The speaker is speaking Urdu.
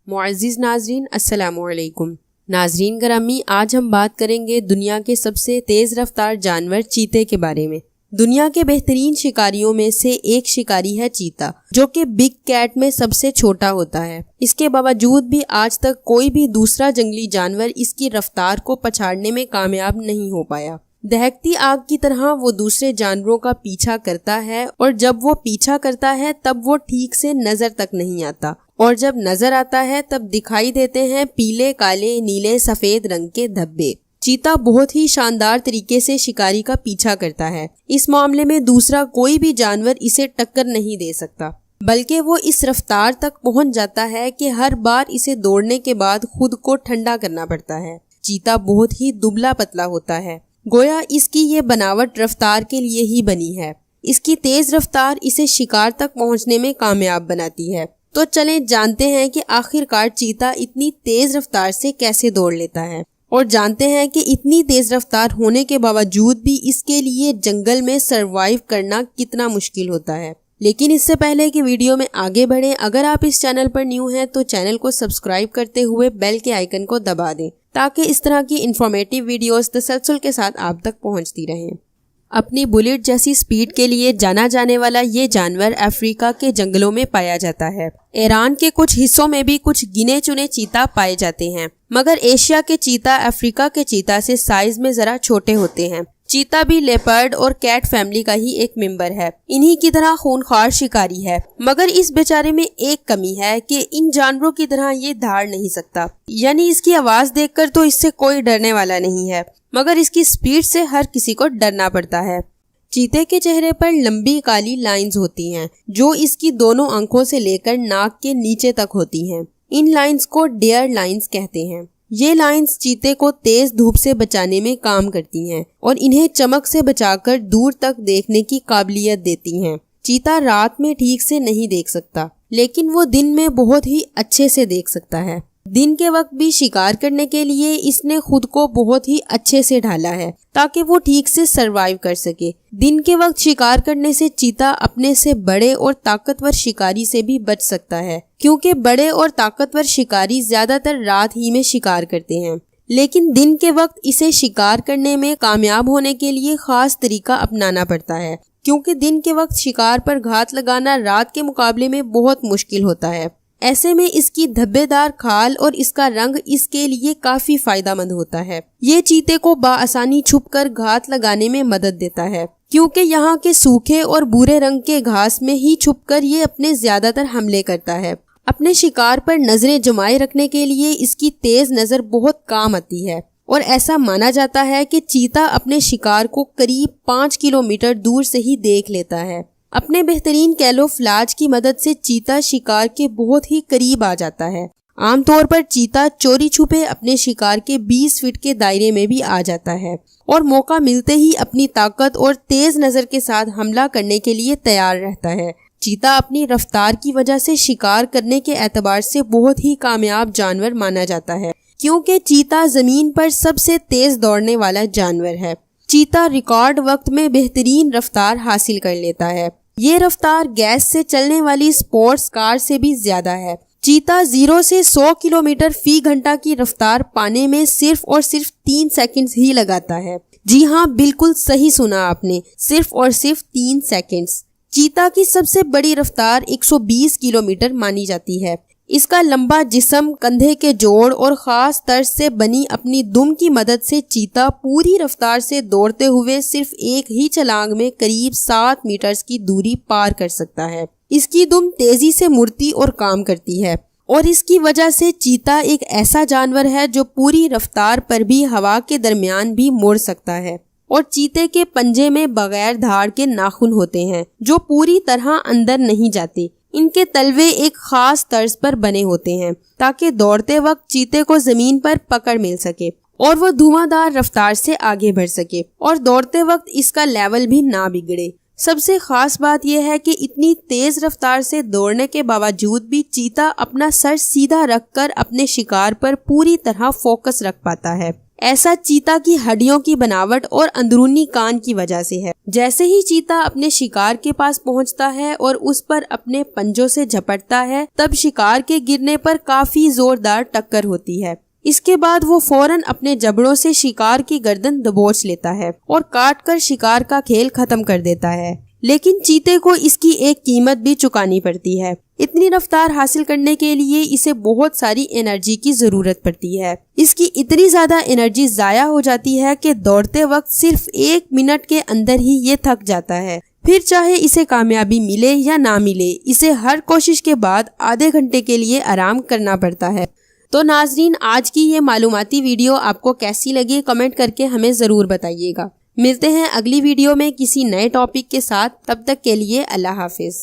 معزز ناظرین السلام علیکم۔ ناظرین گرامی، آج ہم بات کریں گے دنیا کے سب سے تیز رفتار جانور چیتے کے بارے میں۔ دنیا کے بہترین شکاریوں میں سے ایک شکاری ہے چیتا، جو کہ بگ کیٹ میں سب سے چھوٹا ہوتا ہے۔ اس کے باوجود بھی آج تک کوئی بھی دوسرا جنگلی جانور اس کی رفتار کو پچھاڑنے میں کامیاب نہیں ہو پایا۔ دہکتی آگ کی طرح وہ دوسرے جانوروں کا پیچھا کرتا ہے، اور جب وہ پیچھا کرتا ہے تب وہ ٹھیک سے نظر تک نہیں آتا، اور جب نظر آتا ہے تب دکھائی دیتے ہیں پیلے، کالے، نیلے، سفید رنگ کے دھبے۔ چیتا بہت ہی شاندار طریقے سے شکاری کا پیچھا کرتا ہے۔ اس معاملے میں دوسرا کوئی بھی جانور اسے ٹکر نہیں دے سکتا، بلکہ وہ اس رفتار تک پہنچ جاتا ہے کہ ہر بار اسے دوڑنے کے بعد خود کو ٹھنڈا کرنا پڑتا ہے۔ چیتا بہت ہی دبلا پتلا ہوتا ہے، گویا اس کی یہ بناوٹ رفتار کے لیے ہی بنی ہے۔ اس کی تیز رفتار اسے شکار تک پہنچنے میں کامیاب بناتی ہے۔ تو چلیں جانتے ہیں کہ آخر کار چیتا اتنی تیز رفتار سے کیسے دوڑ لیتا ہے، اور جانتے ہیں کہ اتنی تیز رفتار ہونے کے باوجود بھی اس کے لیے جنگل میں سروائیو کرنا کتنا مشکل ہوتا ہے۔ لیکن اس سے پہلے کہ ویڈیو میں آگے بڑھیں، اگر آپ اس چینل پر نیو ہیں تو چینل کو سبسکرائب کرتے ہوئے بیل کے آئیکن کو دبا دیں، تاکہ اس طرح کی انفارمیٹیو ویڈیوز تسلسل کے ساتھ آپ تک پہنچتی رہیں۔ اپنی بلیٹ جیسی سپیڈ کے لیے جانا جانے والا یہ جانور افریقہ کے جنگلوں میں پایا جاتا ہے۔ ایران کے کچھ حصوں میں بھی کچھ گنے چنے چیتا پائے جاتے ہیں، مگر ایشیا کے چیتا افریقہ کے چیتا سے سائز میں ذرا چھوٹے ہوتے ہیں۔ چیتا بھی لیپرڈ اور کیٹ فیملی کا ہی ایک ممبر ہے، انہی کی طرح خونخوار شکاری ہے، مگر اس بیچارے میں ایک کمی ہے کہ ان جانوروں کی طرح یہ دھاڑ نہیں سکتا، یعنی اس کی آواز دیکھ کر تو اس سے کوئی ڈرنے والا نہیں ہے، مگر اس کی سپیڈ سے ہر کسی کو ڈرنا پڑتا ہے۔ چیتے کے چہرے پر لمبی کالی لائنز ہوتی ہیں، جو اس کی دونوں آنکھوں سے لے کر ناک کے نیچے تک ہوتی ہیں۔ ان لائنز کو ڈیئر لائنز کہتے ہیں۔ یہ لائنز چیتے کو تیز دھوپ سے بچانے میں کام کرتی ہیں، اور انہیں چمک سے بچا کر دور تک دیکھنے کی قابلیت دیتی ہیں۔ چیتا رات میں ٹھیک سے نہیں دیکھ سکتا، لیکن وہ دن میں بہت ہی اچھے سے دیکھ سکتا ہے۔ دن کے وقت بھی شکار کرنے کے لیے اس نے خود کو بہت ہی اچھے سے ڈھالا ہے، تاکہ وہ ٹھیک سے سروائیو کر سکے۔ دن کے وقت شکار کرنے سے چیتا اپنے سے بڑے اور طاقتور شکاری سے بھی بچ سکتا ہے، کیونکہ بڑے اور طاقتور شکاری زیادہ تر رات ہی میں شکار کرتے ہیں۔ لیکن دن کے وقت اسے شکار کرنے میں کامیاب ہونے کے لیے خاص طریقہ اپنانا پڑتا ہے، کیونکہ دن کے وقت شکار پر گھات لگانا رات کے مقابلے میں بہت مشکل ہوتا ہے۔ ایسے میں اس کی دھبے دار کھال اور اس کا رنگ اس کے لیے کافی فائدہ مند ہوتا ہے۔ یہ چیتے کو بآسانی چھپ کر گھات لگانے میں مدد دیتا ہے، کیونکہ یہاں کے سوکھے اور بھورے رنگ کے گھاس میں ہی چھپ کر یہ اپنے زیادہ تر حملے کرتا ہے۔ اپنے شکار پر نظریں جمائے رکھنے کے لیے اس کی تیز نظر بہت کام آتی ہے، اور ایسا مانا جاتا ہے کہ چیتا اپنے شکار کو قریب 5 کلومیٹر دور سے ہی دیکھ لیتا ہے۔ اپنے بہترین کیلوفلاج کی مدد سے چیتا شکار کے بہت ہی قریب آ جاتا ہے۔ عام طور پر چیتا چوری چھپے اپنے شکار کے 20 فٹ کے دائرے میں بھی آ جاتا ہے، اور موقع ملتے ہی اپنی طاقت اور تیز نظر کے ساتھ حملہ کرنے کے لیے تیار رہتا ہے۔ چیتا اپنی رفتار کی وجہ سے شکار کرنے کے اعتبار سے بہت ہی کامیاب جانور مانا جاتا ہے، کیونکہ چیتا زمین پر سب سے تیز دوڑنے والا جانور ہے۔ چیتا ریکارڈ وقت میں بہترین رفتار حاصل کر لیتا ہے۔ یہ رفتار گیس سے چلنے والی سپورٹس کار سے بھی زیادہ ہے۔ چیتا 0 سے 100 کلومیٹر فی گھنٹہ کی رفتار پانے میں صرف اور صرف 3 سیکنڈز ہی لگاتا ہے۔ جی ہاں، بالکل صحیح سنا آپ نے، صرف اور صرف 3 سیکنڈز۔ چیتا کی سب سے بڑی رفتار 120 کلومیٹر مانی جاتی ہے۔ اس کا لمبا جسم، کندھے کے جوڑ اور خاص طرز سے بنی اپنی دم کی مدد سے چیتا پوری رفتار سے دوڑتے ہوئے صرف ایک ہی چھلانگ میں قریب 7 میٹرز کی دوری پار کر سکتا ہے۔ اس کی دم تیزی سے مڑتی اور کام کرتی ہے، اور اس کی وجہ سے چیتا ایک ایسا جانور ہے جو پوری رفتار پر بھی ہوا کے درمیان بھی مڑ سکتا ہے۔ اور چیتے کے پنجے میں بغیر دھاڑ کے ناخن ہوتے ہیں، جو پوری طرح اندر نہیں جاتے۔ ان کے تلوے ایک خاص طرز پر بنے ہوتے ہیں، تاکہ دوڑتے وقت چیتے کو زمین پر پکڑ مل سکے اور وہ دھواں دار رفتار سے آگے بڑھ سکے، اور دوڑتے وقت اس کا لیول بھی نہ بگڑے۔ سب سے خاص بات یہ ہے کہ اتنی تیز رفتار سے دوڑنے کے باوجود بھی چیتا اپنا سر سیدھا رکھ کر اپنے شکار پر پوری طرح فوکس رکھ پاتا ہے۔ ایسا چیتا کی ہڈیوں کی بناوٹ اور اندرونی کان کی وجہ سے ہے۔ جیسے ہی چیتا اپنے شکار کے پاس پہنچتا ہے اور اس پر اپنے پنجوں سے جھپٹتا ہے، تب شکار کے گرنے پر کافی زوردار ٹکر ہوتی ہے۔ اس کے بعد وہ فوراً اپنے جبڑوں سے شکار کی گردن دبوچ لیتا ہے اور کاٹ کر شکار کا کھیل ختم کر دیتا ہے۔ لیکن چیتے کو اس کی ایک قیمت بھی چکانی پڑتی ہے۔ اتنی رفتار حاصل کرنے کے لیے اسے بہت ساری انرجی کی ضرورت پڑتی ہے۔ اس کی اتنی زیادہ انرجی ضائع ہو جاتی ہے کہ دوڑتے وقت صرف 1 منٹ کے اندر ہی یہ تھک جاتا ہے۔ پھر چاہے اسے کامیابی ملے یا نہ ملے، اسے ہر کوشش کے بعد آدھے گھنٹے کے لیے آرام کرنا پڑتا ہے۔ تو ناظرین، آج کی یہ معلوماتی ویڈیو آپ کو کیسی لگی کمنٹ کر کے ہمیں ضرور بتائیے گا۔ ملتے ہیں اگلی ویڈیو میں کسی نئے ٹاپک کے ساتھ، تب تک کے لیے اللہ حافظ۔